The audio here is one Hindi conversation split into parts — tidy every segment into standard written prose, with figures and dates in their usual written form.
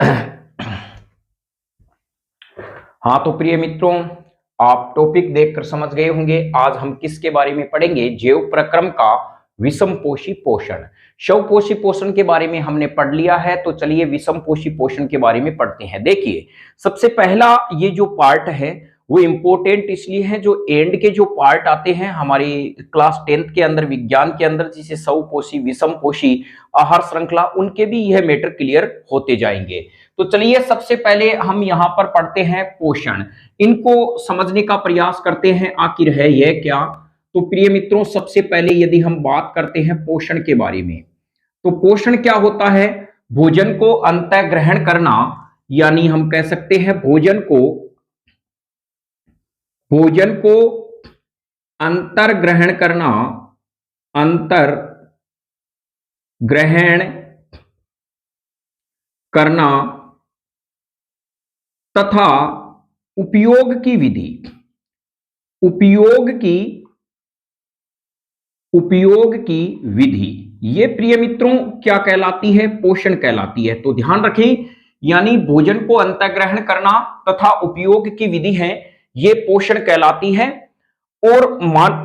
हाँ तो प्रिय मित्रों, आप टॉपिक देखकर समझ गए होंगे आज हम किसके बारे में पढ़ेंगे। जैव प्रक्रम का विषमपोषी पोषण। स्वपोषी पोषण के बारे में हमने पढ़ लिया है, तो चलिए विषमपोषी पोषण के बारे में पढ़ते हैं। देखिए, सबसे पहला ये जो पार्ट है वो इंपॉर्टेंट इसलिए है, जो एंड के जो पार्ट आते हैं हमारी क्लास 10th के अंदर, विज्ञान के अंदर, जिसे स्वपोषी, विषमपोषी, आहार श्रृंखला, उनके भी यह मैटर क्लियर होते जाएंगे। तो चलिए सबसे पहले हम यहाँ पर पढ़ते हैं पोषण। इनको समझने का प्रयास करते हैं, आखिर है यह क्या। तो प्रिय मित्रों, सबसे पहले यदि हम बात करते हैं पोषण के बारे में, तो पोषण क्या होता है? भोजन को अंतः ग्रहण करना, यानी हम कह सकते हैं भोजन को अंतर ग्रहण करना, अंतर ग्रहण करना तथा उपयोग की विधि, उपयोग की विधि, ये प्रिय मित्रों क्या कहलाती है? पोषण कहलाती है। तो ध्यान रखें, यानी भोजन को अंतःग्रहण करना तथा उपयोग की विधि है, ये पोषण कहलाती है। और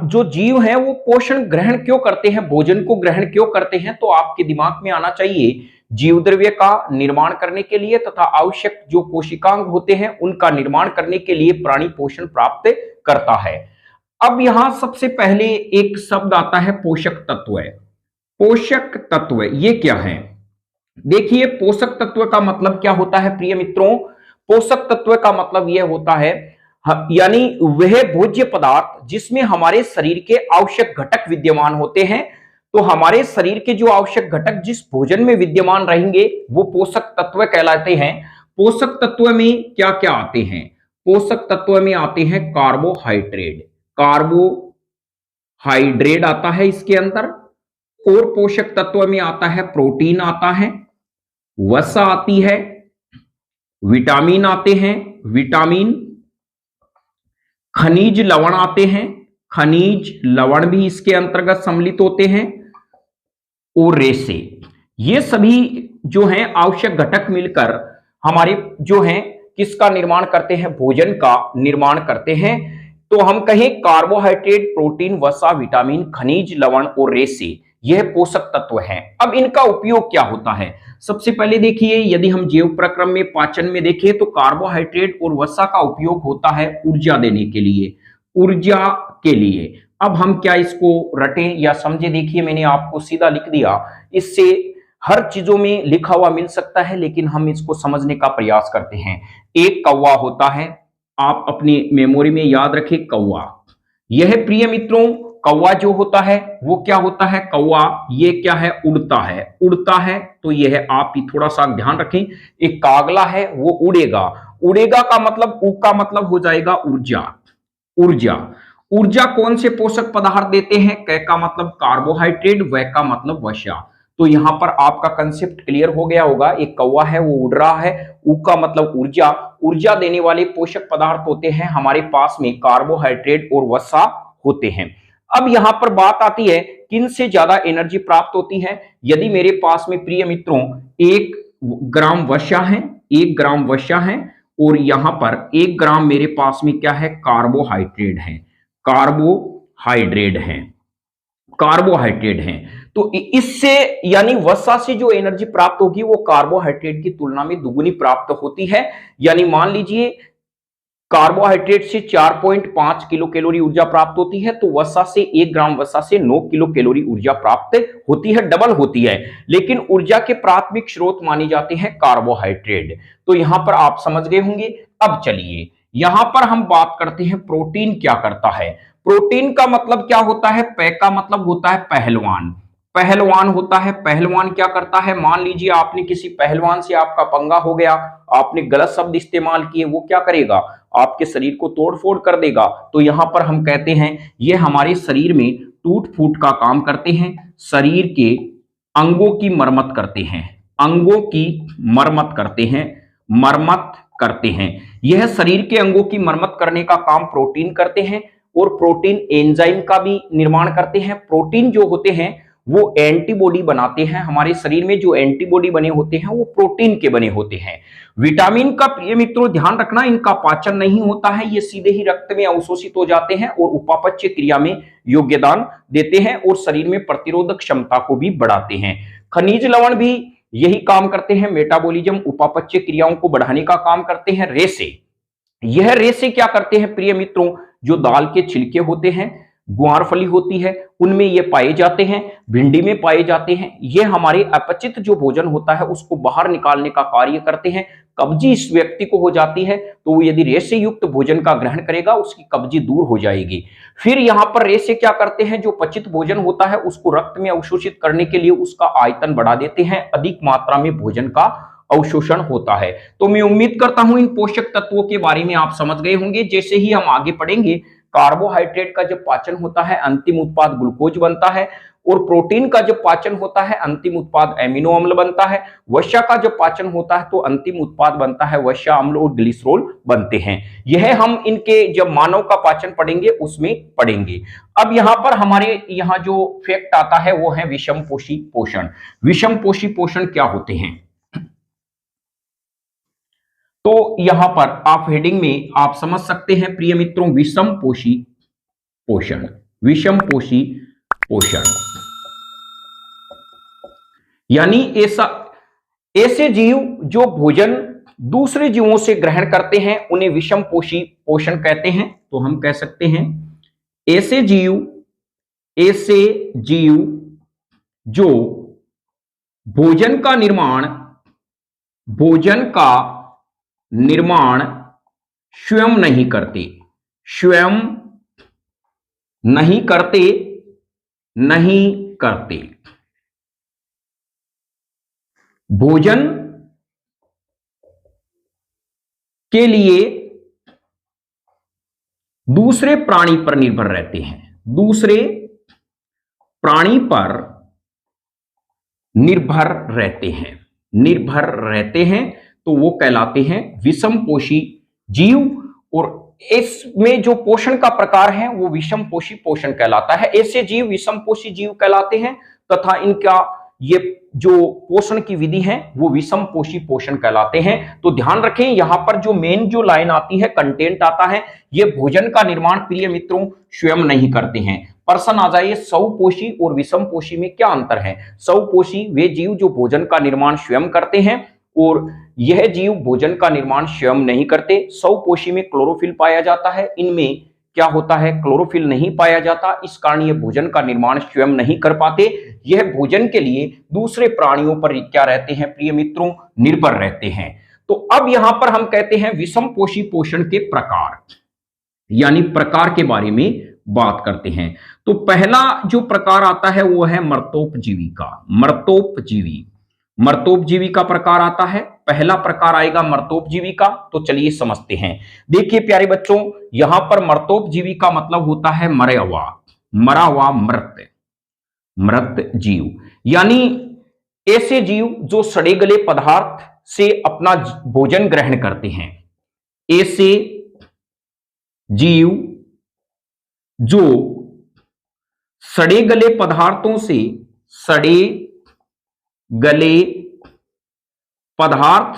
जो जीव है वो पोषण ग्रहण क्यों करते हैं, भोजन को ग्रहण क्यों करते हैं? तो आपके दिमाग में आना चाहिए, जीव द्रव्य का निर्माण करने के लिए तथा आवश्यक जो कोशिकांग होते हैं उनका निर्माण करने के लिए प्राणी पोषण प्राप्त करता है। अब यहां सबसे पहले एक शब्द आता है पोषक तत्व। पोषक तत्व ये क्या है? देखिए, पोषक तत्व का मतलब क्या होता है प्रिय मित्रों? पोषक तत्व का मतलब यह होता है यानी वह भोज्य पदार्थ जिसमें हमारे शरीर के आवश्यक घटक विद्यमान होते हैं। तो हमारे शरीर के जो आवश्यक घटक जिस भोजन में विद्यमान रहेंगे वो पोषक तत्व कहलाते हैं। पोषक तत्व में क्या क्या आते हैं? पोषक तत्व में आते हैं कार्बोहाइड्रेट, कार्बोहाइड्रेट आता है इसके अंदर, और पोषक तत्व में आता है प्रोटीन आता है, वसा आती है, विटामिन आते हैं, विटामिन, खनिज लवण आते हैं, खनिज लवण भी इसके अंतर्गत सम्मिलित होते हैं, और रेसे। ये सभी जो हैं आवश्यक घटक मिलकर हमारे जो हैं किसका निर्माण करते हैं? भोजन का निर्माण करते हैं। तो हम कहें कार्बोहाइड्रेट, प्रोटीन, वसा, विटामिन, खनिज लवण और रेसे, यह पोषक तत्व हैं। अब इनका उपयोग क्या होता है? सबसे पहले देखिए, यदि हम जैव प्रक्रम में पाचन में देखें तो कार्बोहाइड्रेट और वसा का उपयोग होता है ऊर्जा देने के लिए, ऊर्जा के लिए। अब हम क्या इसको रटें या समझे? देखिए, मैंने आपको सीधा लिख दिया, इससे हर चीजों में लिखा हुआ मिल सकता है, लेकिन हम इसको समझने का प्रयास करते हैं। एक कौवा होता है, आप अपनी मेमोरी में याद रखें, कौवा। यह प्रिय मित्रों कौवा जो होता है वो क्या होता है? कौवा ये क्या है? उड़ता है, उड़ता है। तो यह आप ही थोड़ा सा ध्यान रखें। एक कागला है वो उड़ेगा, उड़ेगा का मतलब, ऊ का मतलब हो जाएगा ऊर्जा, ऊर्जा। ऊर्जा कौन से पोषक पदार्थ देते हैं? क का मतलब कार्बोहाइड्रेट, व का मतलब वसा। तो यहां पर आपका कंसेप्ट क्लियर हो गया होगा। एक कौवा है वो उड़ रहा है, ऊ का मतलब ऊर्जा, ऊर्जा देने वाले पोषक पदार्थ होते हैं हमारे पास में कार्बोहाइड्रेट और वसा होते हैं। अब यहां पर बात आती है किन से ज्यादा एनर्जी प्राप्त होती है? यदि मेरे पास में प्रिय मित्रों 1 ग्राम वसा है, 1 ग्राम वसा है, और यहां पर 1 ग्राम मेरे पास में क्या है? कार्बोहाइड्रेट है, कार्बोहाइड्रेट है, कार्बोहाइड्रेट है। तो इससे यानी वसा से जो एनर्जी प्राप्त होगी वो कार्बोहाइड्रेट की तुलना में दुगुनी प्राप्त होती है। यानी मान लीजिए कार्बोहाइड्रेट से 4.5 किलो कैलोरी ऊर्जा प्राप्त होती है, तो वसा से 1 ग्राम वसा से 9 किलो कैलोरी ऊर्जा प्राप्त होती है, डबल होती है। लेकिन ऊर्जा के प्राथमिक स्रोत माने जाते हैं कार्बोहाइड्रेट। तो यहां पर आप समझ गए होंगे। अब चलिए यहां पर हम बात करते हैं प्रोटीन क्या करता है। प्रोटीन का मतलब क्या होता है? प का मतलब होता है पहलवान, पहलवान होता है। पहलवान क्या करता है? मान लीजिए आपने किसी पहलवान से आपका पंगा हो गया, आपने गलत शब्द इस्तेमाल किए, वो क्या करेगा? आपके शरीर को तोड़फोड़ कर देगा। तो यहां पर हम कहते हैं ये हमारे शरीर में टूट फूट का काम करते हैं, शरीर के अंगों की मरम्मत करते हैं, अंगों की मरम्मत करते हैं, मरम्मत करते हैं। यह शरीर के अंगों की मरम्मत करने का काम प्रोटीन करते हैं, और प्रोटीन एंजाइम का भी निर्माण करते हैं। प्रोटीन जो होते हैं वो एंटीबॉडी बनाते हैं। हमारे शरीर में जो एंटीबॉडी बने होते हैं वो प्रोटीन के बने होते हैं। विटामिन का प्रिय मित्रों ध्यान रखना, इनका पाचन नहीं होता है, ये सीधे ही रक्त में अवशोषित हो जाते हैं और उपापचय क्रिया में योगदान देते हैं और शरीर में प्रतिरोधक क्षमता को भी बढ़ाते हैं। खनिज लवण भी यही काम करते हैं, मेटाबॉलिज्म, उपापचय क्रियाओं को बढ़ाने का काम करते हैं। रेसे, यह रेसे क्या करते हैं प्रिय मित्रों, जो दाल के छिलके होते हैं, ग्वारफली होती है, उनमें ये पाए जाते हैं, भिंडी में पाए जाते हैं। ये हमारे अपचित जो भोजन होता है उसको बाहर निकालने का कार्य करते हैं। कब्जी इस व्यक्ति को हो जाती है तो वो यदि रेसे युक्त भोजन का ग्रहण करेगा उसकी कब्जी दूर हो जाएगी। फिर यहाँ पर रेसे क्या करते हैं, जो पचित भोजन होता है उसको रक्त में अवशोषित करने के लिए उसका आयतन बढ़ा देते हैं, अधिक मात्रा में भोजन का अवशोषण होता है। तो मैं उम्मीद करता हूं इन पोषक तत्वों के बारे में आप समझ गए होंगे। जैसे ही हम आगे पढ़ेंगे, कार्बोहाइड्रेट का जब पाचन होता है अंतिम उत्पाद ग्लूकोज बनता है, और प्रोटीन का जब पाचन होता है अंतिम उत्पाद एमिनो अम्ल बनता है। वसा का जब पाचन होता है तो अंतिम उत्पाद बनता है वसा अम्ल और ग्लिसरॉल बनते हैं। यह हम इनके जब मानव का पाचन पढ़ेंगे उसमें पढ़ेंगे। अब यहां पर हमारे यहाँ जो फैक्ट आता है वो है विषमपोषी पोषण। विषमपोषी पोषण क्या होते हैं, तो यहां पर आप हेडिंग में आप समझ सकते हैं प्रिय मित्रों, विषमपोषी पोषण। विषमपोषी पोषण यानी ऐसे जीव जो भोजन दूसरे जीवों से ग्रहण करते हैं उन्हें विषमपोषी पोषण कहते हैं। तो हम कह सकते हैं ऐसे जीव जो भोजन का निर्माण स्वयं नहीं करते, भोजन के लिए दूसरे प्राणी पर निर्भर रहते हैं, दूसरे प्राणी पर निर्भर रहते हैं तो वो कहलाते हैं विषमपोषी जीव। और इसमें जो पोषण का प्रकार है वो विषमपोषी पोषण कहलाता है। ऐसे जीव विषमपोषी जीव कहलाते हैं तथा इनका ये जो पोषण की विधि है वो विषमपोषी पोषण कहलाते हैं। तो ध्यान रखें यहां पर जो मेन जो लाइन आती है, कंटेंट आता है, ये भोजन का निर्माण प्रिय मित्रों स्वयं नहीं करते हैं। प्रश्न आ जाइए स्वपोषी और विषमपोषी में क्या अंतर है। स्वपोषी वे जीव जो भोजन का निर्माण स्वयं करते हैं और यह जीव भोजन का निर्माण स्वयं नहीं करते। स्वपोषी में क्लोरोफिल पाया जाता है, इनमें क्या होता है, क्लोरोफिल नहीं पाया जाता, इस कारण ये भोजन का निर्माण स्वयं नहीं कर पाते। यह भोजन के लिए दूसरे प्राणियों पर क्या रहते हैं प्रिय मित्रों, निर्भर रहते हैं। तो अब यहां पर हम कहते हैं विषमपोषी पोषण के प्रकार, यानी प्रकार के बारे में बात करते हैं। तो पहला जो प्रकार आता है वो है मर्तोपजीवी का। मर्तोपजीवी का प्रकार आता है, पहला प्रकार आएगा मर्तोपजीवी का। तो चलिए समझते हैं। देखिए प्यारे बच्चों, यहां पर मर्तोपजीवी का मतलब होता है मरा हुआ मृत जीव, यानी ऐसे जीव जो सड़े गले पदार्थ से अपना भोजन ग्रहण करते हैं। ऐसे जीव जो सड़े गले पदार्थों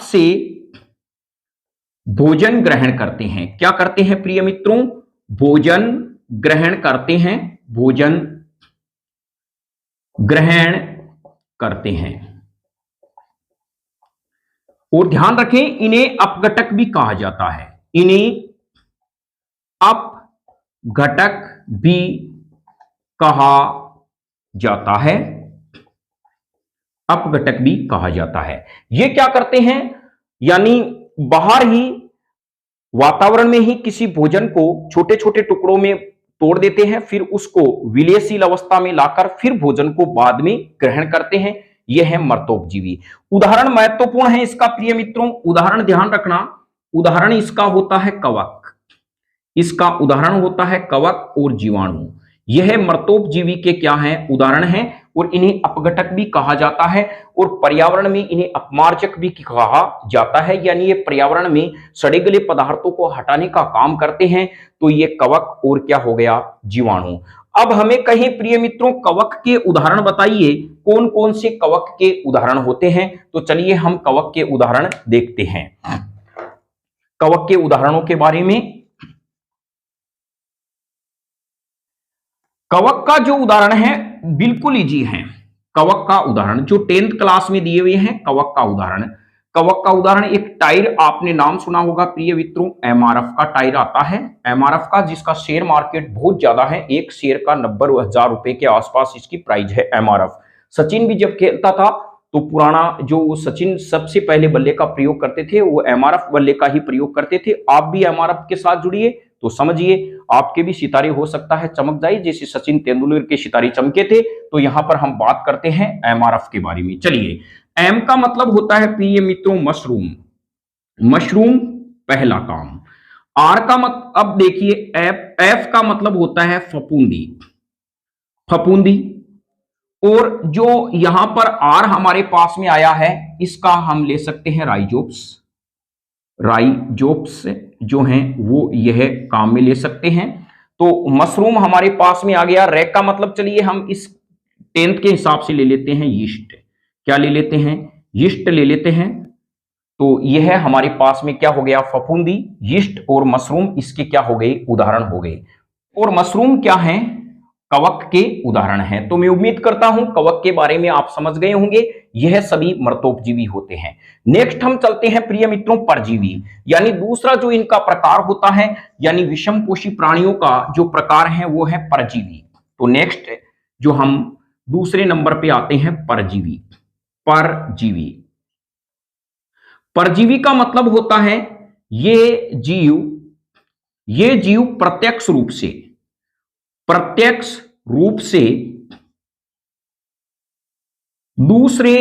से भोजन ग्रहण करते हैं। क्या करते हैं प्रिय मित्रों, भोजन ग्रहण करते हैं। और ध्यान रखें इन्हें अपघटक भी कहा जाता है, अपघटक भी कहा जाता है। ये क्या करते हैं, यानी बाहर ही वातावरण में ही किसी भोजन को छोटे छोटे टुकड़ों में तोड़ देते हैं, फिर उसको विलयशील अवस्था में लाकर फिर भोजन को बाद में ग्रहण करते हैं। यह है मर्तोपजीवी। उदाहरण महत्वपूर्ण है इसका प्रिय मित्रों, उदाहरण ध्यान रखना, उदाहरण इसका होता है कवक और जीवाणु। यह मर्तोपजीवी के क्या है, उदाहरण है, और इन्हें अपघटक भी कहा जाता है और पर्यावरण में इन्हें अपमार्जक भी कहा जाता है, यानी ये पर्यावरण में सड़े गले पदार्थों को हटाने का काम करते हैं। तो ये कवक और क्या हो गया, जीवाणु। अब हमें कहें प्रिय मित्रों कवक के उदाहरण बताइए, कौन कौन से कवक के उदाहरण होते हैं। तो चलिए हम कवक के उदाहरण देखते हैं। कवक के उदाहरणों के बारे में, कवक का जो उदाहरण है बिल्कुल इजी है। कवक का उदाहरण जो 10th क्लास में दिए हुए हैं, कवक का उदाहरण, कवक का उदाहरण एक टायर, आपने नाम सुना होगा प्रिय मित्रों, एमआरएफ का टायर आता है, एमआरएफ का, जिसका शेयर मार्केट बहुत ज्यादा है, एक शेयर का 90,000 रुपए के आसपास इसकी प्राइस है एमआरएफ। सचिन भी जब खेलता था तो पुराना जो सचिन सबसे पहले बल्ले का प्रयोग करते थे वो एमआरएफ बल्ले का ही प्रयोग करते थे। आप भी एमआरएफ के साथ जुड़िए तो समझिए आपके भी सितारे हो सकता है चमक जाए, जैसे सचिन तेंदुलकर के सितारे चमके थे। तो यहां पर हम बात करते हैं एमआरएफ के बारे में। चलिए, एम का मतलब होता है प्रिय मित्रों मशरूम, मशरूम पहला काम। आर का मतलब, अब देखिए एफ का मतलब होता है फफूंदी, फफूंदी। और जो यहां पर आर हमारे पास में आया है इसका हम ले सकते हैं राइजोप्स, राइजोप्स जो हैं वो यह काम में ले सकते हैं। तो मशरूम हमारे पास में आ गया। रैक का मतलब चलिए हम इस 10th के हिसाब से ले लेते हैं यीस्ट, क्या ले लेते हैं, यीस्ट ले लेते हैं। तो यह हमारे पास में क्या हो गया, फफूंदी, यीस्ट और मशरूम, इसके क्या हो गए, उदाहरण हो गए। और मशरूम क्या है, कवक के उदाहरण हैं। तो मैं उम्मीद करता हूं कवक के बारे में आप समझ गए होंगे, यह सभी मृतोपजीवी होते हैं। नेक्स्ट हम चलते हैं प्रिय मित्रों परजीवी, यानी दूसरा जो इनका प्रकार होता है, यानी विषमपोषी प्राणियों का जो प्रकार है वो है परजीवी। तो नेक्स्ट जो हम दूसरे नंबर पे आते हैं परजीवी, परजीवी। परजीवी का मतलब होता है ये जीव प्रत्यक्ष रूप से दूसरे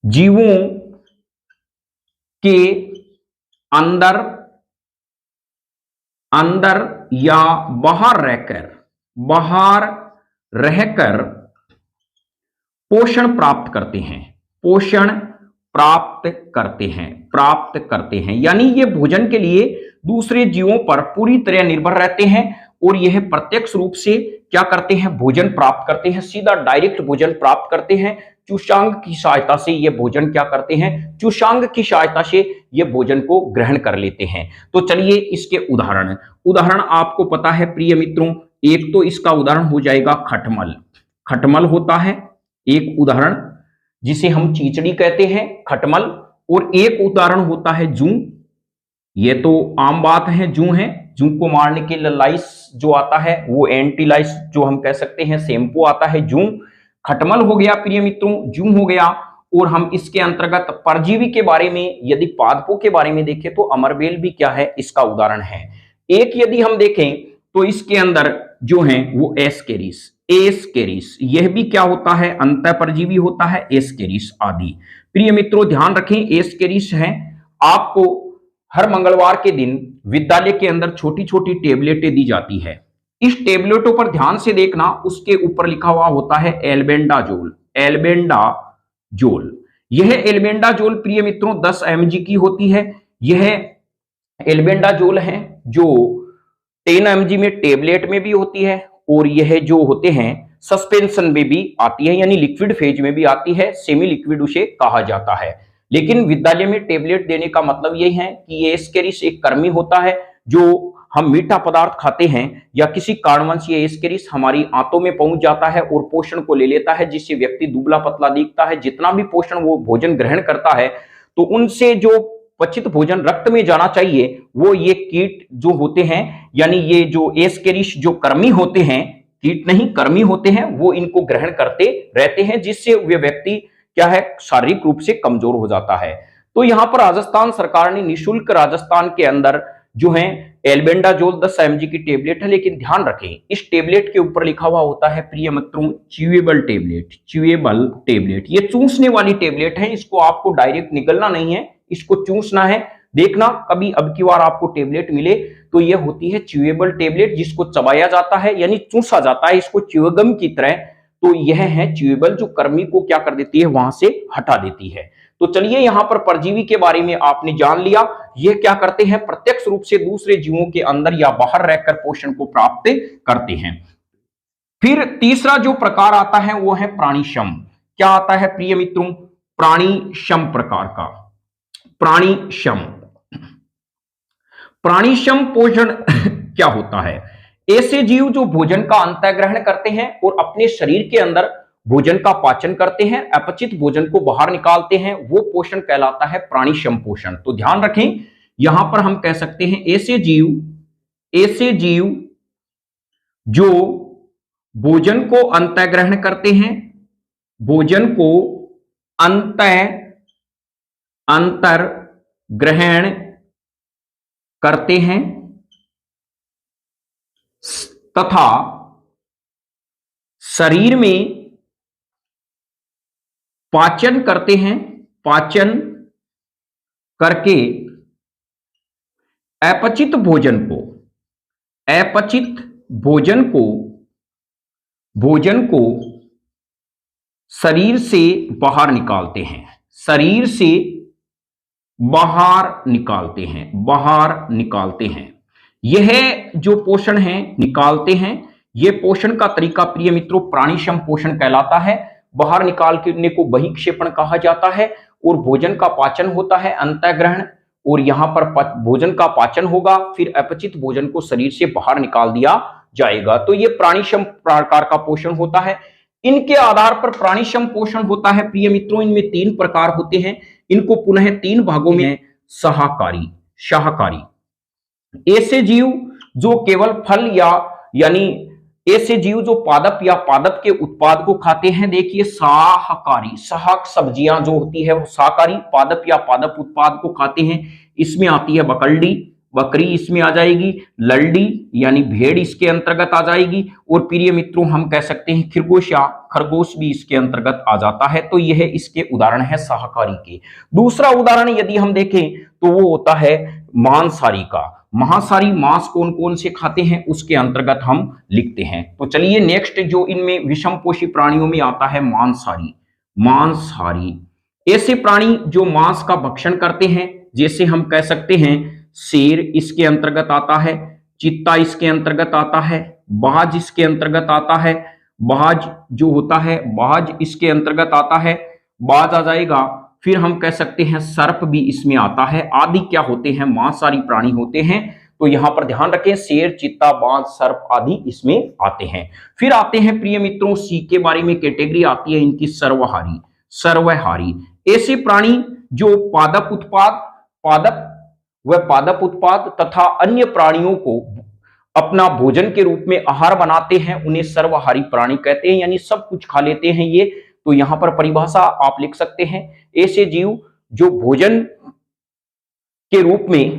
जीवों के अंदर या बाहर रहकर पोषण प्राप्त करते हैं, यानी ये भोजन के लिए दूसरे जीवों पर पूरी तरह निर्भर रहते हैं और यह प्रत्यक्ष रूप से क्या करते हैं, भोजन प्राप्त करते हैं, सीधा डायरेक्ट भोजन प्राप्त करते हैं। चूषांग की सहायता से ये भोजन क्या करते हैं, चूषांग की सहायता से ये भोजन को ग्रहण कर लेते हैं। तो चलिए इसके उदाहरण आपको पता है प्रिय मित्रों, एक तो इसका उदाहरण हो जाएगा खटमल, खटमल होता है एक उदाहरण, जिसे हम चीचड़ी कहते हैं, खटमल। और एक उदाहरण होता है जूं, ये तो आम बात है, जूं है, जूं को मारने के लिए लाइस जो आता है वो एंटीलाइस जो हम कह सकते हैं शैम्पू आता है, जूं। खटमल हो गया प्रिय मित्रों, जूं हो गया। और हम इसके अंतर्गत परजीवी के बारे में यदि पादपों के बारे में देखें तो अमरबेल भी क्या है, इसका उदाहरण है। एक यदि हम देखें तो इसके अंदर जो है वो एस्केरिस, यह भी क्या होता है, अंतः परजीवी होता है, एस्केरिस आदि। प्रिय मित्रों ध्यान रखें एस्केरिस है। आपको हर मंगलवार के दिन विद्यालय के अंदर छोटी छोटी टेबलेटें दी जाती है। इस टेबलेटों पर ध्यान से देखना, उसके ऊपर लिखा हुआ होता है एल्बेंडाजोल, एल्बेंडाजोल। यह एल्बेंडाजोल प्रिय मित्रों 10 mg की होती है। यह एल्बेंडाजोल है जो 10 mg में टेबलेट में भी होती है और यह जो होते हैं सस्पेंशन में भी आती है, यानी लिक्विड फेज में भी आती है, सेमी लिक्विड उसे कहा जाता है। लेकिन विद्यालय में टेबलेट देने का मतलब यही है कि ये एस्केरिस एक कर्मी होता है, जो हम मीठा पदार्थ खाते हैं या किसी कारणवश ये एस्केरिस हमारी आंतों में पहुंच जाता है और पोषण को ले लेता है, जिससे व्यक्ति दुबला पतला दिखता है। जितना भी पोषण वो भोजन ग्रहण करता है तो उनसे जो पचित भोजन रक्त में जाना चाहिए वो ये कीट जो होते हैं, यानी ये जो एस्केरिस जो कर्मी होते हैं, कीट नहीं कर्मी होते हैं, वो इनको ग्रहण करते रहते हैं, जिससे वे व्यक्ति क्या है, शारीरिक रूप से कमजोर हो जाता है। तो यहाँ पर राजस्थान सरकार ने निःशुल्क राजस्थान के अंदर जो है एल्बेंडाजोल 10 mg की टेबलेट है। लेकिन ध्यान रखें इस टेबलेट के ऊपर लिखा हुआ होता है प्रिय मित्रों च्यूएबल टेबलेट। ये चूसने वाली टेबलेट है, इसको आपको डायरेक्ट निगलना नहीं है, इसको चूसना है। देखना कभी अब की बार आपको टेबलेट मिले तो यह होती है च्यूएबल टेबलेट, जिसको चबाया जाता है यानी चूसा जाता है इसको च्यूगम की तरह। तो यह है च्यूएबल, जो कर्मी को क्या कर देती है, वहां से हटा देती है। तो चलिए यहां पर परजीवी के बारे में आपने जान लिया। ये क्या करते हैं, प्रत्यक्ष रूप से दूसरे जीवों के अंदर या बाहर रहकर पोषण को प्राप्त करते हैं। फिर तीसरा जो प्रकार आता है वो है प्राणीशम। क्या आता है प्रिय मित्रों, प्राणीशम प्रकार का। प्राणीशम, प्राणीशम पोषण क्या होता है, ऐसे जीव जो भोजन का अंतःग्रहण करते हैं और अपने शरीर के अंदर भोजन का पाचन करते हैं, अपचित भोजन को बाहर निकालते हैं, वो पोषण कहलाता है प्राणीशम पोषण। तो ध्यान रखें, यहां पर हम कह सकते हैं ऐसे जीव जो भोजन को अंतःग्रहण करते हैं, भोजन को अंतर्ग्रहण करते हैं तथा शरीर में पाचन करते हैं, पाचन करके अपचित भोजन को शरीर से बाहर निकालते हैं, शरीर से बाहर निकालते हैं। यह जो पोषण है निकालते हैं, यह पोषण का तरीका प्रिय मित्रों प्राणीशम पोषण कहलाता है। बाहर निकालने को बहिक्षेपण कहा जाता है। और भोजन का पाचन होता है अंतःग्रहण, और यहां पर भोजन का पाचन होगा, फिर अपचित भोजन को शरीर से बाहर निकाल दिया जाएगा। तो यह प्राणीशम प्रकार का पोषण होता है। इनके आधार पर प्राणीशम पोषण होता है प्रिय मित्रों, इनमें 3 प्रकार होते हैं। इनको पुनः 3 भागों में, शाकाहारी, ऐसे जीव जो केवल फल यानी ऐसे जीव जो पादप या पादप के उत्पाद को खाते हैं। देखिए शाकाहारी, शाक सब्जियां जो होती है वो शाकाहारी, पादप या पादप उत्पाद को खाते हैं। इसमें आती है बकरी इसमें आ जाएगी, ललडी यानी भेड़ इसके अंतर्गत आ जाएगी, और प्रिय मित्रों हम कह सकते हैं खरगोश या खरगोश भी इसके अंतर्गत आ जाता है। तो यह इसके उदाहरण है शाकाहारी के। दूसरा उदाहरण यदि हम देखें तो वो होता है मांसाहारी का। मांसाहारी मांस कौन कौन से खाते हैं उसके अंतर्गत हम लिखते हैं। तो चलिए नेक्स्ट जो इनमें विषमपोषी प्राणियों में आता है मांसाहारी, ऐसे प्राणी जो मांस का भक्षण करते हैं, जैसे हम कह सकते हैं शेर इसके अंतर्गत आता है, चीता इसके अंतर्गत आता है, बाज इसके अंतर्गत आता है, बाज जो होता है बाज इसके अंतर्गत आता है, बाज आ जाएगा। फिर हम कह सकते हैं सर्प भी इसमें आता है। आदि क्या होते हैं, मांसाहारी प्राणी होते हैं। तो यहां पर ध्यान रखें शेर, चीता, बाज, सर्प आदि इसमें आते हैं। फिर आते हैं प्रिय मित्रों सी के बारे में कैटेगरी आती है इनकी सर्वहारी, ऐसे प्राणी जो पादप उत्पाद तथा अन्य प्राणियों को अपना भोजन के रूप में आहार बनाते हैं, उन्हें सर्वहारी प्राणी कहते हैं, यानी सब कुछ खा लेते हैं ये। तो यहां पर परिभाषा आप लिख सकते हैं ऐसे जीव जो भोजन के रूप में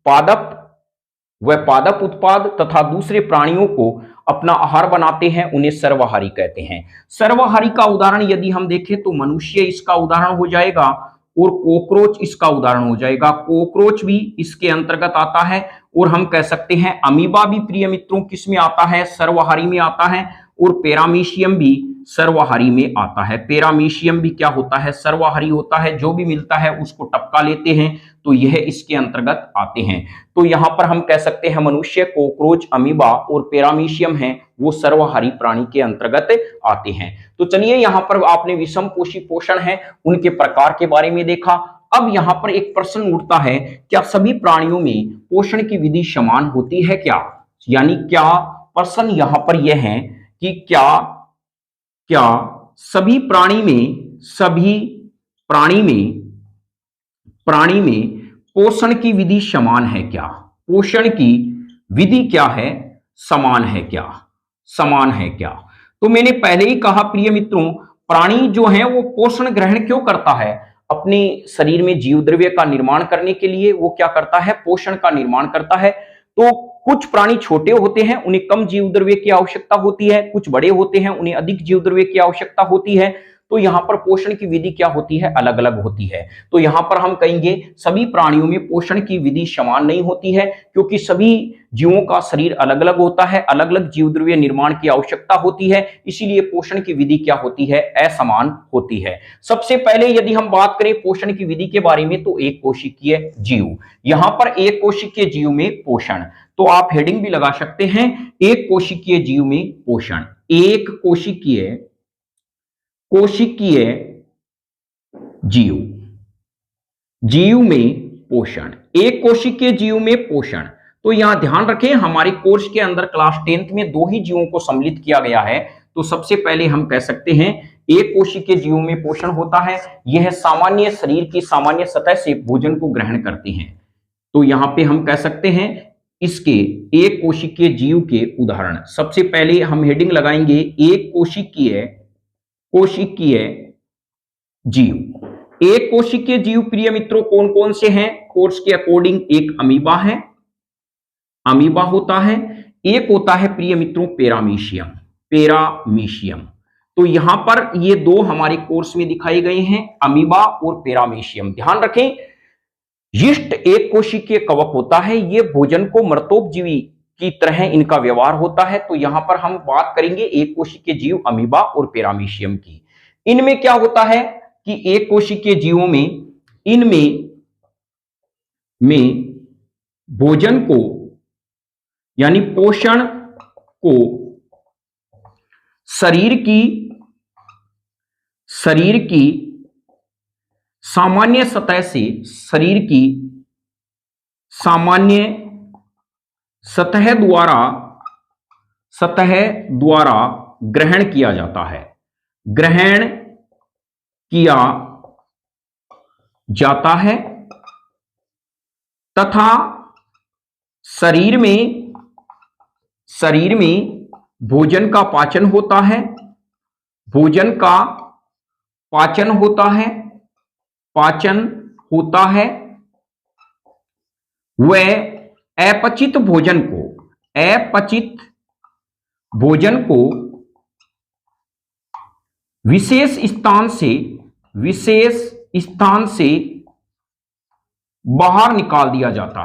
पादप उत्पाद तथा दूसरे प्राणियों को अपना आहार बनाते हैं, उन्हें सर्वहारी कहते हैं। सर्वहारी का उदाहरण यदि हम देखें तो मनुष्य इसका उदाहरण हो जाएगा, और कॉकरोच इसका उदाहरण हो जाएगा। कॉकरोच भी इसके अंतर्गत आता है। और हम कह सकते हैं अमीबा भी प्रिय मित्रों किस में आता है, सर्वहारी में आता है। और पैरामीशियम भी सर्वहारी में आता है। पैरामीशियम भी क्या होता है, सर्वहारी होता है। जो भी मिलता है उसको टपका लेते हैं, तो यह इसके अंतर्गत आते हैं। तो यहां पर हम कह सकते हैं मनुष्य, कॉकरोच, अमीबा और पैरामीशियम है वो सर्वहारी प्राणी के अंतर्गत आते हैं। तो चलिए यहां पर आपने विषमपोषी पोषण है उनके प्रकार के बारे में देखा। अब यहां पर एक प्रश्न उठता है, क्या सभी प्राणियों में पोषण की विधि समान होती है क्या? यानी क्या प्रश्न यहां पर यह है कि क्या सभी प्राणी में पोषण की विधि समान है क्या? पोषण की विधि क्या है, समान है क्या? तो मैंने पहले ही कहा प्रिय मित्रों, प्राणी जो है वो पोषण ग्रहण क्यों करता है? अपने शरीर में जीव द्रव्य का निर्माण करने के लिए वो क्या करता है, पोषण का निर्माण करता है। तो कुछ प्राणी छोटे होते हैं, उन्हें कम जीव द्रव्य की आवश्यकता होती है, कुछ बड़े होते हैं, उन्हें अधिक जीव द्रव्य की आवश्यकता होती है। तो यहां पर पोषण की विधि क्या होती है, अलग अलग होती है। तो यहां पर हम कहेंगे सभी प्राणियों में पोषण की विधि समान नहीं होती है, क्योंकि सभी जीवों का शरीर अलग अलग होता है, अलग अलग जीव द्रव्य निर्माण की आवश्यकता होती है, इसीलिए पोषण की विधि क्या होती है, असमान होती है। सबसे पहले यदि हम बात करें पोषण की विधि के बारे में, तो एक कोशिकीय जीव, यहां पर एक कोशिकीय जीव में पोषण, तो आप हेडिंग भी लगा सकते हैं, एक कोशिकीय जीव में पोषण। एक कोशिकीय जीव, जीव में पोषण, एक कोशिकीय जीव में पोषण। तो यहां ध्यान रखें, हमारे कोर्स के अंदर क्लास 10th में दो ही जीवों को सम्मिलित किया गया है। तो सबसे पहले हम कह सकते हैं एक कोशिकीय जीवों में पोषण होता है, यह सामान्य शरीर की सामान्य सतह से भोजन को ग्रहण करते हैं। तो यहां पे हम कह सकते हैं इसके एक कोशिकीय जीव के उदाहरण। सबसे पहले हम हेडिंग लगाएंगे एक कोशिकीय जीव। एक कोशिकीय जीव प्रिय मित्रों कौन कौन से हैं, कोर्स के अकॉर्डिंग एक अमीबा है, अमीबा होता है, एक होता है प्रिय मित्रों पेरामीशियम। तो यहां पर ये दो हमारे कोर्स में दिखाए गए हैं, अमीबा और पेरामीशियम। ध्यान रखें, यीस्ट एक कोशिकीय कवक होता है, ये भोजन को मृतोपजीवी की तरह इनका व्यवहार होता है। तो यहां पर हम बात करेंगे एक कोशिकीय जीव अमीबा और पेरामीशियम की। इनमें क्या होता है कि एक कोशिकीय जीवों में इनमें भोजन को यानी पोषण को शरीर की सामान्य सतह से, शरीर की सामान्य सतह द्वारा ग्रहण किया जाता है, ग्रहण किया जाता है तथा शरीर में भोजन का पाचन होता है, भोजन का पाचन होता है, वह अपचित भोजन को विशेष स्थान से बाहर निकाल दिया जाता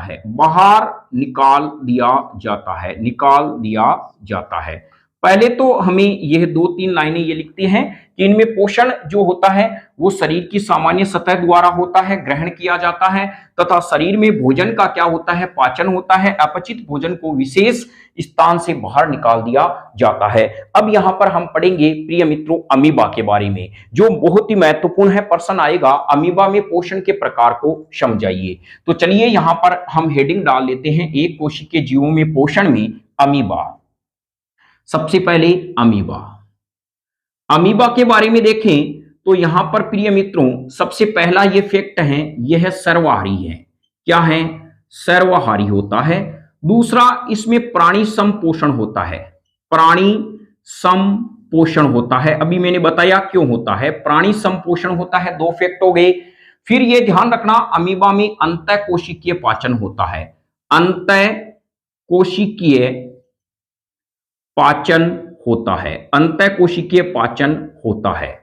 है। पहले तो हमें यह दो तीन लाइनें ये लिखती हैं कि इनमें पोषण जो होता है वो शरीर की सामान्य सतह द्वारा होता है, ग्रहण किया जाता है, तथा शरीर में भोजन का क्या होता है, पाचन होता है, अपचित भोजन को विशेष स्थान से बाहर निकाल दिया जाता है। अब यहां पर हम पढ़ेंगे प्रिय मित्रों अमीबा के बारे में, जो बहुत ही महत्वपूर्ण है, प्रश्न आएगा अमीबा में पोषण के प्रकार को समझाइए। तो चलिए यहां पर हम हेडिंग डाल लेते हैं एक कोशिकीय जीवों में पोषण में अमीबा। सबसे पहले अमीबा के बारे में देखें तो यहां पर प्रिय मित्रों सबसे पहला ये फैक्ट है, यह सर्वाहारी है। क्या है, सर्वाहारी होता है। दूसरा, इसमें प्राणी समपोषण होता है, प्राणी समपोषण होता है। अभी मैंने बताया क्यों होता है, प्राणी समपोषण होता है, दो फैक्ट हो गए। फिर यह ध्यान रखना अमीबा में अंतःकोशिकीय पाचन होता है, अंतःकोशिकीय पाचन होता है, अंतःकोशिकीय पाचन होता है।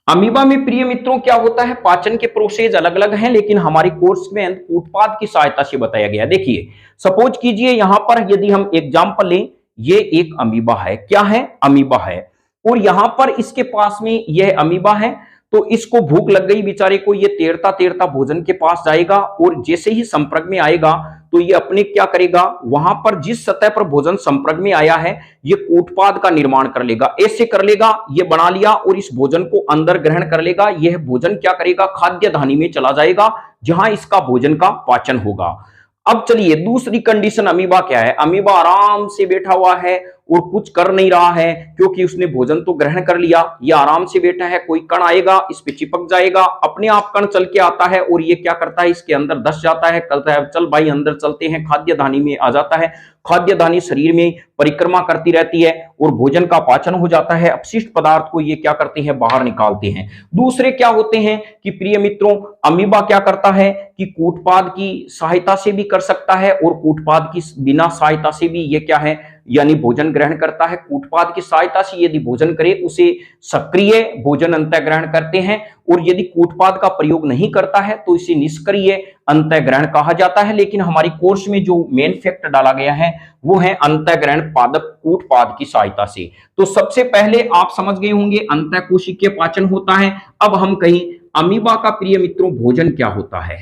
अमीबा में प्रिय मित्रों क्या होता है, पाचन के प्रोसेस अलग अलग हैं, लेकिन हमारे कोर्स में कूटपाद की सहायता से बताया गया। देखिए सपोज कीजिए यहां पर यदि हम एग्जांपल लें, ये एक अमीबा है, क्या है, अमीबा है, और यहां पर इसके पास में यह अमीबा है, तो इसको भूख लग गई बेचारे को, ये तैरता तैरता भोजन के पास जाएगा, और जैसे ही संपर्क में आएगा तो ये अपने क्या करेगा, वहां पर जिस सतह पर भोजन संपर्क में आया है ये कूटपाद का निर्माण कर लेगा, ऐसे कर लेगा, ये बना लिया और इस भोजन को अंदर ग्रहण कर लेगा। यह भोजन क्या करेगा, खाद्य धानी में चला जाएगा, जहां इसका भोजन का पाचन होगा। अब चलिए दूसरी कंडीशन अमीबा क्या है, अमीबा आराम से बैठा हुआ है और कुछ कर नहीं रहा है, क्योंकि उसने भोजन तो ग्रहण कर लिया, ये आराम से बैठा है, कोई कण आएगा इस पे चिपक जाएगा, अपने आप कण चल के आता है और ये क्या करता है, इसके अंदर धस जाता है, कहता है चल भाई अंदर चलते हैं, खाद्य धानी में आ जाता है, खाद्य धानी शरीर में परिक्रमा करती रहती है और भोजन का पाचन हो जाता है, अपशिष्ट पदार्थ को ये क्या करते हैं, बाहर निकालते हैं। दूसरे क्या होते हैं कि प्रिय मित्रों अमीबा क्या करता है कि कूटपाद की सहायता से भी कर सकता है और कूटपाद की बिना सहायता से भी ये क्या है, यानी भोजन ग्रहण करता है कूटपाद की सहायता से। यदि भोजन करे उसे सक्रिय भोजन अंतः ग्रहण करते हैं, और यदि कूटपाद का प्रयोग नहीं करता है तो इसे निष्क्रिय अंतः ग्रहण कहा जाता है। लेकिन हमारी कोर्स में जो मेन फैक्ट डाला गया है वो है अंतः ग्रहण पादप कूटपाद की सहायता से। तो सबसे पहले आप समझ गए होंगे अंतः कोशिकीय पाचन होता है। अब हम कहीं अमीबा का प्रिय मित्रों भोजन क्या होता है।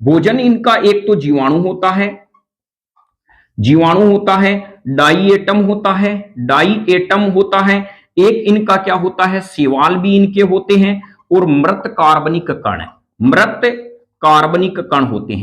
भोजन इनका एक तो जीवाणु होता है, डाई एटम होता है, एक इनका क्या होता है सेवाल भी इनके होते हैं, और मृत कार्बनिक कण होते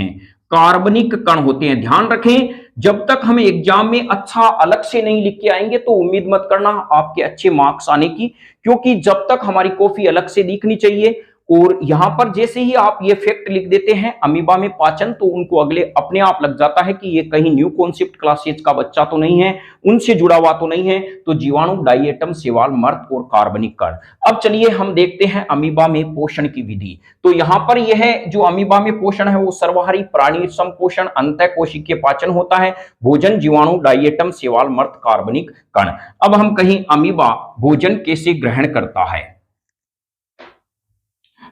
हैं। ध्यान रखें, जब तक हम एग्जाम में अच्छा अलग से नहीं लिख के आएंगे तो उम्मीद मत करना आपके अच्छे मार्क्स आने की, क्योंकि जब तक हमारी कॉपी अलग से दिखनी चाहिए। और यहां पर जैसे ही आप ये फैक्ट लिख देते हैं अमीबा में पाचन, तो उनको अगले अपने आप लग जाता है कि ये कहीं न्यू कॉन्सेप्ट क्लासेज का बच्चा तो नहीं है, उनसे जुड़ा हुआ तो नहीं है। तो जीवाणु, डाइएटम, सेवाल, मर्त और कार्बनिक कण। अब चलिए हम देखते हैं अमीबा में पोषण की विधि। तो यहां पर यह जो अमीबा में पोषण है वो सर्वहारी प्राणी संपोषण अंतः कोशिकीय पाचन होता है। भोजन, जीवाणु, डाइएटम, सेवाल, मर्त, कार्बनिक कण। अब हम कहीं अमीबा भोजन कैसे ग्रहण करता है,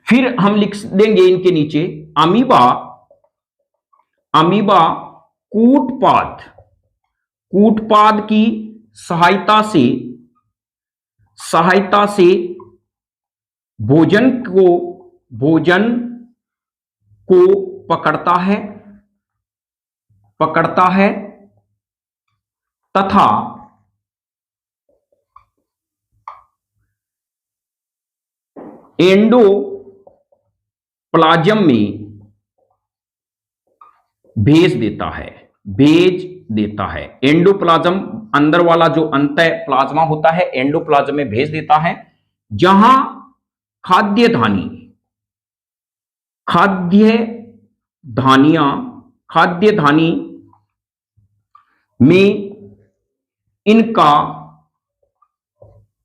फिर हम लिख देंगे इनके नीचे अमीबा कूटपाद की सहायता से भोजन को पकड़ता है तथा एंडोप्लाज्म में भेज देता है। एंडोप्लाज्म अंदर वाला जो अंतः प्लाज्मा होता है एंडोप्लाज्म में भेज देता है, जहां खाद्य धानी में इनका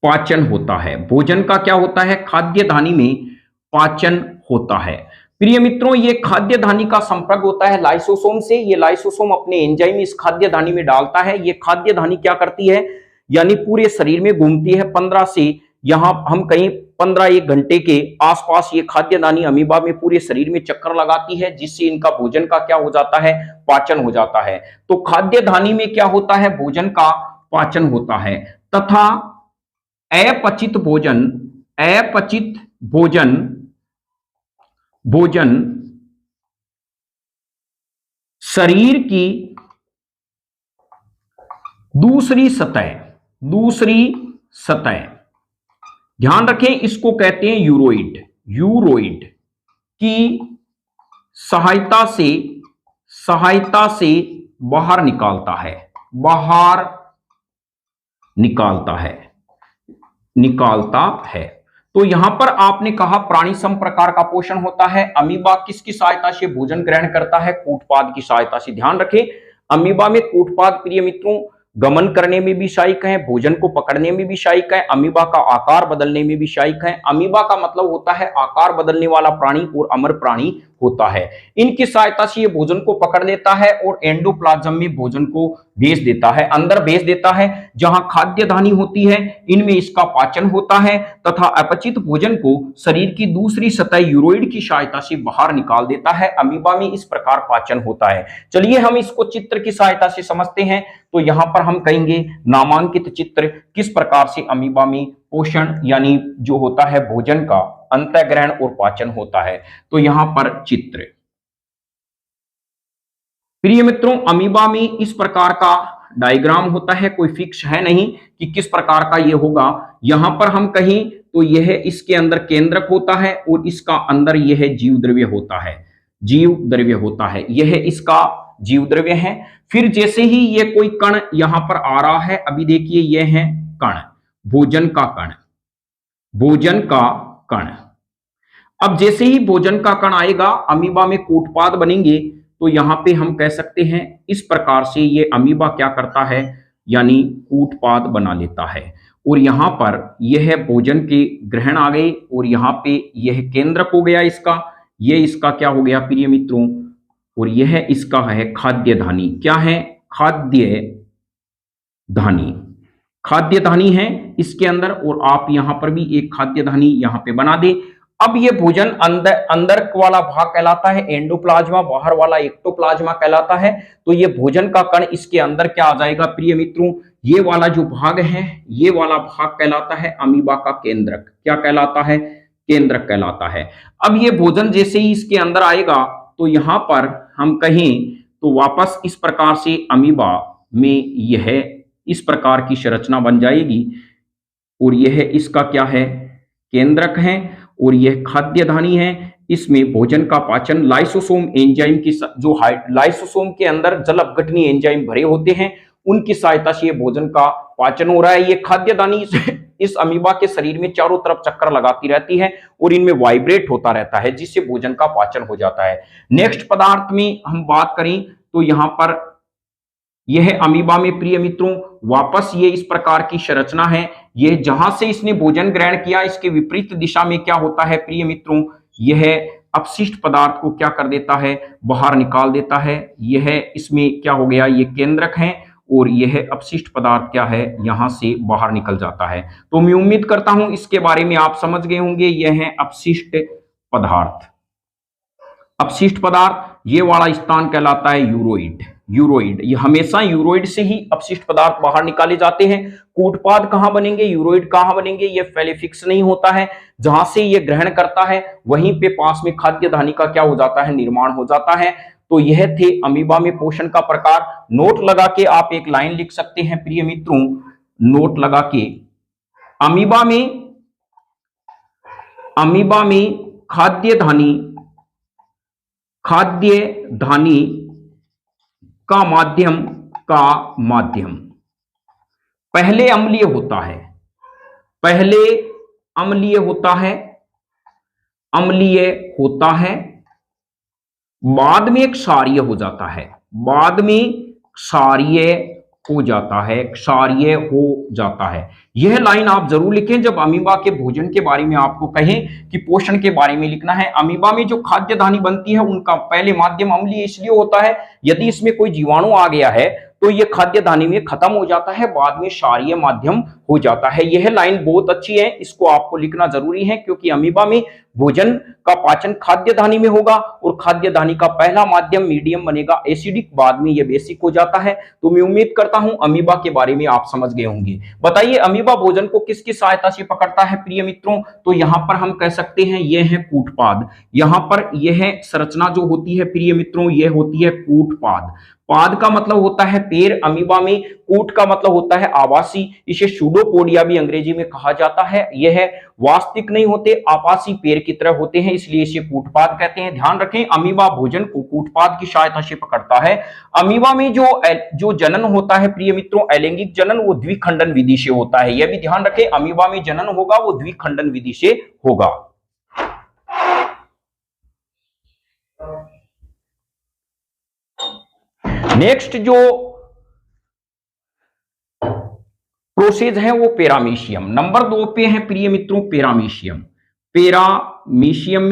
पाचन होता है। भोजन का क्या होता है, खाद्य धानी में पाचन होता है। प्रिय मित्रों, ये खाद्य धानी का संपर्क होता है लाइसोसोम से। ये लाइसोसोम अपने एंजाइम इस खाद्य धानी में डालता है। ये खाद्य धानी क्या करती है, यानी पूरे शरीर में घूमती है 15 से यहां हम कहीं 15-1 घंटे के आसपास ये खाद्य धानी अमीबा में पूरे शरीर में चक्कर लगाती है, जिससे इनका भोजन का क्या हो जाता है, पाचन हो जाता है। तो खाद्य धानी में क्या होता है, भोजन का पाचन होता है तथा अपचित भोजन शरीर की दूसरी सतह, ध्यान रखें इसको कहते हैं यूरोइड की सहायता से बाहर निकालता है। तो यहां पर आपने कहा प्राणी सम प्रकार का पोषण होता है। अमीबा किसकी सहायता से भोजन ग्रहण करता है, कूटपाद की सहायता से। ध्यान रखें, अमीबा में कूटपाद प्रिय मित्रों गमन करने में भी सहायक है, भोजन को पकड़ने में भी सहायक है, अमीबा का आकार बदलने में भी सहायक है। अमीबा का मतलब होता है आकार बदलने वाला प्राणी और अमर प्राणी होता है। इनकी सहायता से ये भोजन को पकड़ लेता है और एंडोप्लाज्म में भोजन को भेज देता है, अंदर भेज देता है जहां खाद्य धानी होती है, इनमें इसका पाचन होता है तथा अपचित भोजन को शरीर की दूसरी सतह यूरोइड की सहायता से बाहर निकाल देता है। अमीबा में इस प्रकार पाचन होता है। चलिए हम इसको चित्र की सहायता से समझते हैं। तो यहां पर हम कहेंगे नामांकित चित्र किस प्रकार से अमीबा में पोषण यानी जो होता है भोजन का अंतःग्रहण और पाचन होता है। तो यहां पर चित्र, प्रिय मित्रों अमीबा में इस प्रकार का डायग्राम होता है, कोई फिक्स है नहीं कि किस प्रकार का ये होगा। यहां पर हम कहीं तो यह इसके अंदर केंद्रक होता है और इसका अंदर यह जीव द्रव्य होता है, यह इसका जीव द्रव्य है। फिर जैसे ही ये कोई कण यहां पर आ रहा है, अभी देखिए यह है कण, भोजन का कण। अब जैसे ही भोजन का कण आएगा अमीबा में कूटपाद बनेंगे, तो यहां पे हम कह सकते हैं इस प्रकार से ये अमीबा क्या करता है, यानी कूटपाद बना लेता है। और यहां पर यह भोजन के ग्रहण आ गए और यहां पे यह केंद्रक हो गया इसका, यह इसका क्या हो गया प्रिय मित्रों, और यह इसका है खाद्य धानी। क्या है, खाद्य धानी, खाद्य धानी है इसके अंदर, और आप यहां पर भी एक खाद्य धानी यहां पे बना दे। अब ये भोजन अंदर अंदर वाला भाग कहलाता है एंडोप्लाज्मा, बाहर वाला एक्टोप्लाज्मा कहलाता है। तो ये भोजन का कण इसके अंदर क्या आ जाएगा प्रिय मित्रों, ये वाला जो भाग है, ये वाला भाग कहलाता है अमीबा का केंद्रक। क्या कहलाता है? केंद्रक कहलाता है। अब ये भोजन जैसे ही इसके अंदर आएगा तो यहां पर हम कहें तो वापस इस प्रकार से अमीबा में यह इस प्रकार की संरचना बन जाएगी, और यह इसका क्या है? केंद्रक है, और यह खाद्य धानी है। इसमें भोजन का पाचन लाइसोसोम एंजाइम की जो लाइसोसोम के अंदर जल अपघटनीय एंजाइम भरे होते हैं, उनकी सहायता से ये भोजन का पाचन हो रहा है। ये खाद्य धानी इस अमीबा के शरीर में चारों तरफ चक्कर लगाती रहती है और इनमें वाइब्रेट होता रहता है, जिससे भोजन का पाचन हो जाता है। नेक्स्ट पदार्थ में हम बात करें तो यहां पर यह अमीबा में प्रिय मित्रों वापस ये इस प्रकार की संरचना है। ये जहां से इसने भोजन ग्रहण किया, इसके विपरीत दिशा में क्या होता है प्रिय मित्रों, यह अपशिष्ट पदार्थ को क्या कर देता है? बाहर निकाल देता है। यह इसमें क्या हो गया? ये केंद्रक है, और यह अपशिष्ट पदार्थ क्या है? यहां से बाहर निकल जाता है। तो मैं उम्मीद करता हूं इसके बारे में आप समझ गए होंगे। यह है अपशिष्ट पदार्थ। अपशिष्ट पदार्थ, ये वाला स्थान कहलाता है यूरोइड। यूरोइड, ये हमेशा यूरोइड से ही अपशिष्ट पदार्थ बाहर निकाले जाते हैं। कूटपाद कहां बनेंगे? यूरोइड कहां बनेंगे? ये पहले फिक्स नहीं होता है। जहां से ये ग्रहण करता है वहीं पे पास में खाद्य धानी का क्या हो जाता है? निर्माण हो जाता है। तो यह थे अमीबा में पोषण का प्रकार। नोट लगा के आप एक लाइन लिख सकते हैं प्रिय मित्रों, नोट लगा के, अमीबा में खाद्य धानी का माध्यम पहले अम्लीय होता है, बाद में क्षारीय हो जाता है, क्षारीय हो जाता है। यह लाइन आप जरूर लिखें जब अमीबा के भोजन के बारे में आपको कहें कि पोषण के बारे में लिखना है। अमीबा में जो खाद्य धानी बनती है उनका पहले माध्यम अम्लीय इसलिए होता है, यदि इसमें कोई जीवाणु आ गया है तो यह खाद्य धानी में खत्म हो जाता है, बाद में क्षारीय माध्यम हो जाता है। यह लाइन बहुत अच्छी है, इसको आपको लिखना जरूरी है, क्योंकि अमीबा में भोजन का पाचन खाद्य धानी में होगा और खाद्य धानी का पहला माध्यम मीडियम बनेगा एसिडिक, बाद में यह बेसिक हो जाता है। तो मैं उम्मीद करता हूं अमीबा के बारे में आप समझ गए होंगे। बताइए अमीबा भोजन को किसकी सहायता से पकड़ता है प्रिय मित्रों? तो यहां पर हम कह सकते हैं यह है कूटपाद। यहां पर यह संरचना जो होती है प्रिय मित्रों, यह होती है कूटपाद। पाद का मतलब होता है पैर अमीबा में, कूट का मतलब होता है आवासी, इसे सूडोपोडिया भी अंग्रेजी में कहा जाता है। यह वास्तविक नहीं होते, आवासी पैर की तरह होते हैं, इसलिए इसे कूटपाद कहते हैं। ध्यान रखें अमीबा भोजन को कूटपाद की सहायता से पकड़ता है। अमीबा में जो जनन होता है प्रिय मित्रों, अलैंगिक जनन, वो द्विखंडन विधि से होता है। यह भी ध्यान रखें अमीबा में जनन होगा वो द्विखंडन विधि से होगा। नेक्स्ट जो प्रोसेस है वो पेरामीशियम। नंबर 2 पे है प्रिय मित्रों पेरामीशियम। पेरामीशियम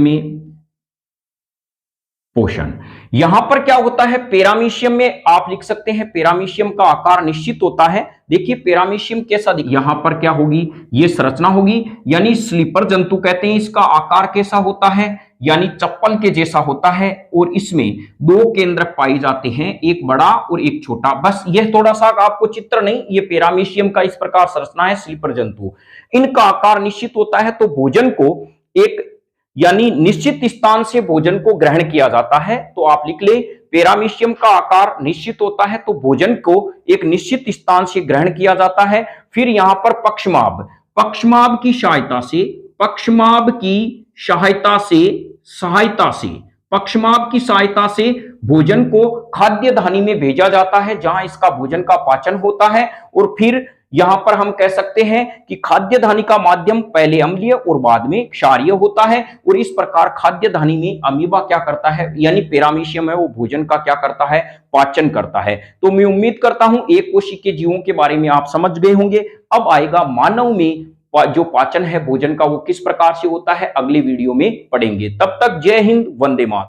में पोषण। यहां पर क्या होता है पेरामीशियम में, आप लिख सकते हैं पेरामीशियम का आकार निश्चित होता है। देखिए पेरामीशियम कैसा, यहां पर क्या होगी, ये संरचना होगी, यानी स्लीपर जंतु कहते हैं। इसका आकार कैसा होता है, यानी चप्पल के जैसा होता है, और इसमें 2 केंद्रक पाए जाते हैं, एक बड़ा और एक छोटा। बस यह थोड़ा सा आपको चित्र नहीं, ये पेरामीशियम का इस प्रकार संरचना है स्लीपर जंतु। इनका आकार निश्चित होता है, तो भोजन को एक यानी निश्चित स्थान से भोजन को ग्रहण किया जाता है। तो आप लिख ले पेरामीशियम का आकार निश्चित होता है, तो भोजन को एक निश्चित स्थान से ग्रहण किया जाता है। फिर यहां पर पक्षमाभ की सहायता से भोजन को खाद्य धानी में भेजा जाता है, जहां इसका भोजन का पाचन होता है। और फिर यहां पर हम कह सकते हैं कि खाद्य धानी का माध्यम पहले अम्लीय और बाद में क्षारीय होता है, और इस प्रकार खाद्य धानी में अमीबा क्या करता है, यानी पेरामीशियम है वो भोजन का क्या करता है, पाचन करता है। तो मैं उम्मीद करता हूं एक कोशिकीय जीवों के बारे में आप समझ गए होंगे। अब आएगा मानव में जो पाचन है भोजन का, वो किस प्रकार से होता है, अगले वीडियो में पढ़ेंगे। तब तक जय हिंद, वंदे मातरम।